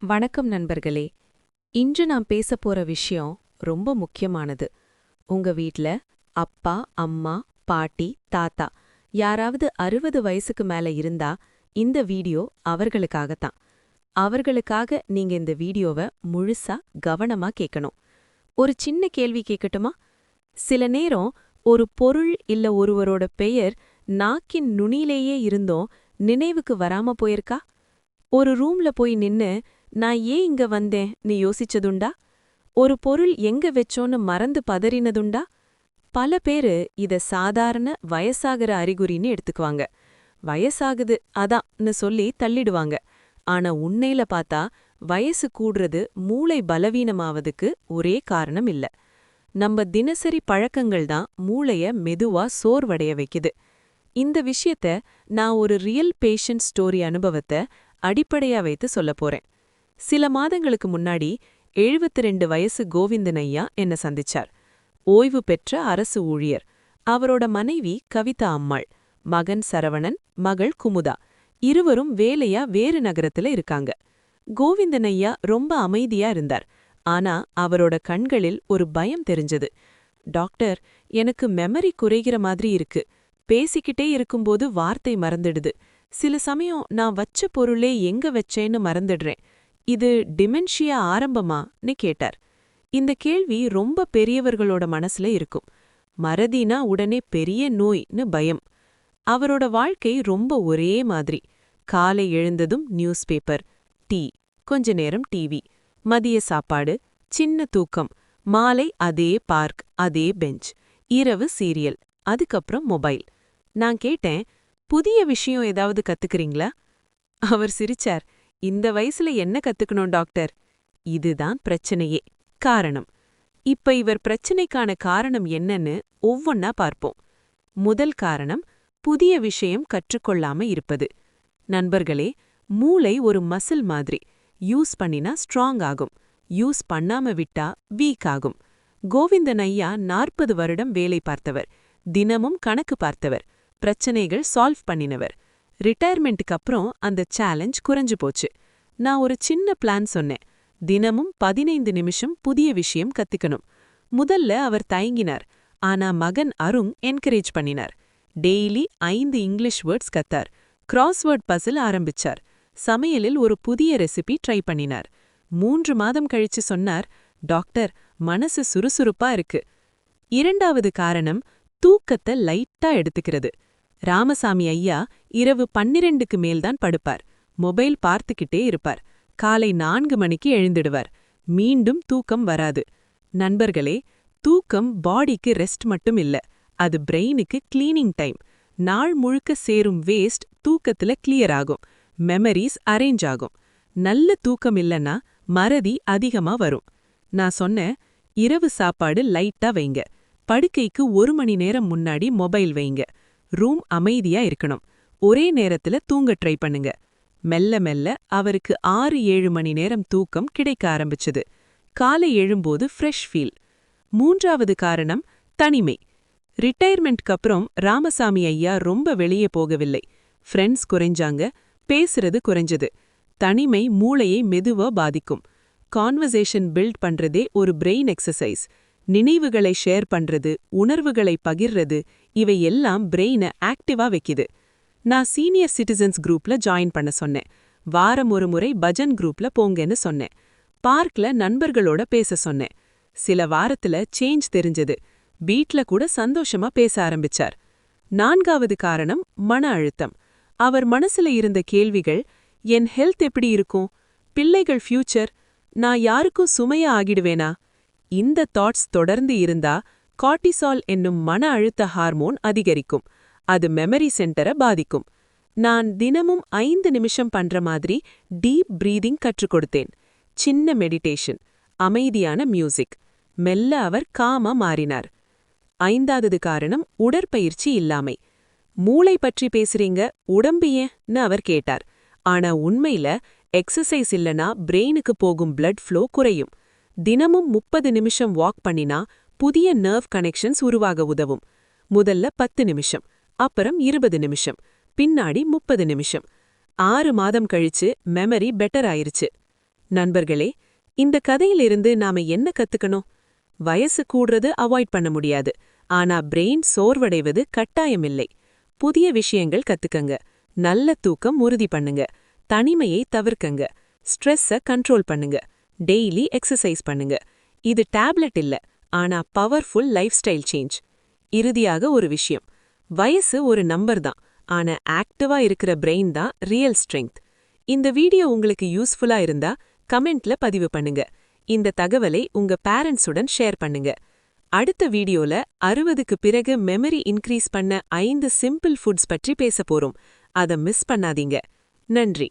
வணக்கம் நண்பர்களே. இன்று நான் பேசப் போற விஷயம் ரொம்ப முக்கியமானது. உங்க வீட்ல அப்பா, அம்மா, பாட்டி, தாத்தா யாராவது 60 வயசுக்கு மேல இருந்தா இந்த வீடியோ அவர்களுக்காகத்தான். அவர்களுக்காக நீங்க இந்த வீடியோவை முழுசா கவனமா கேட்கணும். ஒரு சின்ன கேள்வி கேட்கட்டுமா? சில நேரம் ஒரு பொருள் இல்ல ஒருவரோட பெயர் நாக்கின் நுனியிலேயே இருந்தும் நினைவுக்கு வராம போயிருக்கா? ஒரு ரூம்ல போய் நின்னு நான் ஏன் இங்க வந்தேன்னு யோசிச்சதுண்டா? ஒரு பொருள் எங்க வெச்சோன்னு மறந்து பதறினதுண்டா? பல பேரு இத சாதாரண வயசாகிற அறிகுறின்னு எடுத்துக்குவாங்க. வயசாகுது அதான்னு சொல்லி தள்ளிடுவாங்க. ஆனா உண்மையில பார்த்தா வயசு கூடுறது மூளை பலவீனமாவதுக்கு ஒரே காரணம் இல்ல. நம்ம தினசரி பழக்கங்கள் தான் மூளைய மெதுவா சோர்வடைய வைக்குது. இந்த விஷயத்த நான் ஒரு ரியல் பேஷண்ட் ஸ்டோரி அனுபவத்தை அடிப்படையா வைத்து சொல்லப் போறேன். சில மாதங்களுக்கு முன்னாடி 72 வயசு கோவிந்தன் ஐயா என்ன சந்திச்சார். ஓய்வு பெற்ற அரசு ஊழியர். அவரோட மனைவி கவிதா அம்மாள், மகன் சரவணன், மகள் குமுதா. இருவரும் வேலையா வேறு நகரத்துல இருக்காங்க. கோவிந்தன் ஐயா ரொம்ப அமைதியா இருந்தார். ஆனா அவரோட கண்களில் ஒரு பயம் தெரிஞ்சது. டாக்டர், எனக்கு மெமரி குறைகிற மாதிரி இருக்கு. பேசிக்கிட்டே இருக்கும்போது வார்த்தை மறந்துடுது. சில சமயம் நான் வச்ச பொருளே எங்க வச்சேன்னு மறந்துடுறேன். இது டிமென்ஷியா ஆரம்பமான்னு கேட்டார். இந்த கேள்வி ரொம்ப பெரியவர்களோட மனசுல இருக்கும். மறதினா உடனே பெரிய நோய்னு பயம். அவரோட வாழ்க்கை ரொம்ப ஒரே மாதிரி. காலை எழுந்ததும் நியூஸ் பேப்பர், டீ, கொஞ்ச நேரம் டிவி, மதிய சாப்பாடு, சின்ன தூக்கம், மாலை அதே பார்க், அதே பெஞ்ச், இரவு சீரியல், அதுக்கப்புறம் மொபைல். நான் கேட்டேன், புதிய விஷயம் ஏதாவது கத்துக்கிறீங்களா? அவர் சிரிச்சார். இந்த வயசுல என்ன கத்துக்கணும் டாக்டர்? இதுதான் பிரச்சனையே. காரணம். இப்ப இவர் பிரச்சனைக்கான காரணம் என்னன்னு ஒவ்வொன்னா பார்ப்போம். முதல் காரணம், புதிய விஷயம் கற்றுக்கொள்ளாம இருப்பது. நண்பர்களே, மூளை ஒரு மசில் மாதிரி. யூஸ் பண்ணினா ஸ்ட்ராங் ஆகும், யூஸ் பண்ணாம விட்டா வீக் ஆகும். கோவிந்தன் ஐயா 40 வருடம் வேலை பார்த்தவர், தினமும் கணக்கு பார்த்தவர், பிரச்சனைகள் சால்வ் பண்ணினவர். ரிட்டையர்மெண்ட்டுக்கு அப்புறம் அந்த சேலஞ்ச் குறைஞ்சு போச்சு. நான் ஒரு சின்ன பிளான் சொன்னேன். தினமும் 15 நிமிஷம் புதிய விஷயம் கத்துக்கணும். முதல்ல அவர் தயங்கினார். ஆனா மகன் அருண் என்கரேஜ் பண்ணினார். டெய்லி 5 இங்கிலீஷ் வேர்ட்ஸ் கத்தார். கிராஸ்வேர்ட் பசில் ஆரம்பிச்சார். சமையலில் ஒரு புதிய ரெசிபி ட்ரை பண்ணினார். 3 மாதம் கழிச்சு சொன்னார், டாக்டர், மனசு சுறுசுறுப்பா இருக்கு. இரண்டாவது காரணம், தூக்கத்தை லைட்டா எடுத்துக்கிறது. ராமசாமி ஐயா இரவு 12க்கு மேல்தான் படுப்பார். மொபைல் பார்த்துக்கிட்டே இருப்பார். காலை 4 மணிக்கு எழுந்திடுவார். மீண்டும் தூக்கம் வராது. நண்பர்களே, தூக்கம் பாடிக்கு ரெஸ்ட் மட்டும் இல்ல, அது பிரெயினுக்கு கிளீனிங் டைம். நாள் முழுக்க சேரும் வேஸ்ட் தூக்கத்துல கிளியர் ஆகும், மெமரிஸ் அரேஞ்ச் ஆகும். நல்ல தூக்கம் இல்லைன்னா மறதி அதிகமா வரும். நான் சொன்னேன், இரவு சாப்பாடு லைட்டா வைங்க. படுக்கைக்கு 1 மணி நேரம் முன்னாடி மொபைல் வைங்க. ரூம் அமைதியா இருக்கணும். ஒரே நேரத்துல தூங்க ட்ரை பண்ணுங்க. மெல்ல மெல்ல அவருக்கு 6-7 மணி நேரம் தூக்கம் கிடைக்க ஆரம்பிச்சது. காலை எழும்போது ஃப்ரெஷ் ஃபீல். மூன்றாவது காரணம், தனிமை. ரிட்டையர்மெண்ட்க்கு அப்புறம் ராமசாமி ஐயா ரொம்ப வெளியே போகவில்லை. ஃப்ரெண்ட்ஸ் குறைஞ்சாங்க, பேசுறது குறைஞ்சது. தனிமை மூளையை மெதுவா பாதிக்கும். கான்வர்சேஷன் பில்ட் பண்றதே ஒரு பிரெயின் எக்ஸசைஸ். நினைவுகளை ஷேர் பண்றது, உணர்வுகளை பகிர்றது, இவை எல்லாம் பிரெயினை ஆக்டிவா வைக்குது. நான் சீனியர் சிட்டிசன்ஸ் குரூப்ல ஜாயின் பண்ண சொன்னேன். வாரம் ஒரு முறை பஜன் குரூப்ல போங்கன்னு சொன்னேன். பார்க்ல நண்பர்களோட பேச சொன்னேன். சில வாரத்துல சேஞ்ச் தெரிஞ்சது. வீட்ல கூட சந்தோஷமா பேச ஆரம்பிச்சார். நான்காவது காரணம், மன அழுத்தம். அவர் மனசுல இருந்த கேள்விகள், என் ஹெல்த் எப்படி இருக்கும், பிள்ளைகள் ஃபியூச்சர், நான் யாருக்கும் சுமையா ஆகிடுவேனா? இந்த தாட்ஸ் தொடர்ந்து இருந்தா கார்டிசால் என்னும் மன அழுத்த ஹார்மோன் அதிகரிக்கும். அது மெமரி சென்டரை பாதிக்கும். நான் தினமும் 5 நிமிஷம் பண்ற மாதிரி டீப் பிரீதிங் கற்றுக் கொடுத்தேன். சின்ன மெடிடேஷன், அமைதியான மியூசிக். மெல்ல அவர் காமா மாறினார். ஐந்தாவது காரணம், உடற்பயிற்சி இல்லாமை. மூளை பற்றி பேசுறீங்க, உடம்பு ஏன்னு அவர் கேட்டார். ஆனா உண்மையில எக்ஸசைஸ் இல்லனா பிரெயினுக்கு போகும் பிளட் ஃப்ளோ குறையும். தினமும் 30 நிமிஷம் வாக் பண்ணினா புதிய நர்வ் கனெக்ஷன்ஸ் உருவாக உதவும். முதல்ல 10 நிமிஷம், அப்புறம் 20 நிமிஷம், பின்னாடி 30 நிமிஷம். 6 மாதம் கழிச்சு மெமரி பெட்டர் ஆயிருச்சு. நண்பர்களே, இந்த கதையிலிருந்து நாம என்ன கத்துக்கணும்? வயசு கூடுறது அவாய்ட் பண்ண முடியாது, ஆனா பிரெயின் சோர்வடைவது கட்டாயமில்லை. புதிய விஷயங்கள் கத்துக்கங்க, நல்ல தூக்கம் உறுதி பண்ணுங்க, தனிமையை தவிர்க்கங்க, ஸ்ட்ரெஸ்ஸ கண்ட்ரோல் பண்ணுங்க, டெய்லி எக்ஸசைஸ் பண்ணுங்க. இது டேப்லெட் இல்ல, ஆனா பவர்ஃபுல் லைஃப் ஸ்டைல் சேஞ்ச். இறுதியாக ஒரு விஷயம், வயசு ஒரு நம்பர் தான், ஆனா ஆக்டிவா இருக்கிற பிரெயின் தான் ரியல் ஸ்ட்ரெங்த். இந்த வீடியோ உங்களுக்கு யூஸ்ஃபுல்லா இருந்தா கமெண்ட்ல பதிவு பண்ணுங்க. இந்த தகவலை உங்க பேரண்ட்ஸுடன் ஷேர் பண்ணுங்க. அடுத்த வீடியோல 60க்கு பிறகு மெமரி இன்க்ரீஸ் பண்ண 5 சிம்பிள் ஃபுட்ஸ் பற்றி பேச போறோம். அத மிஸ் பண்ணாதீங்க. நன்றி.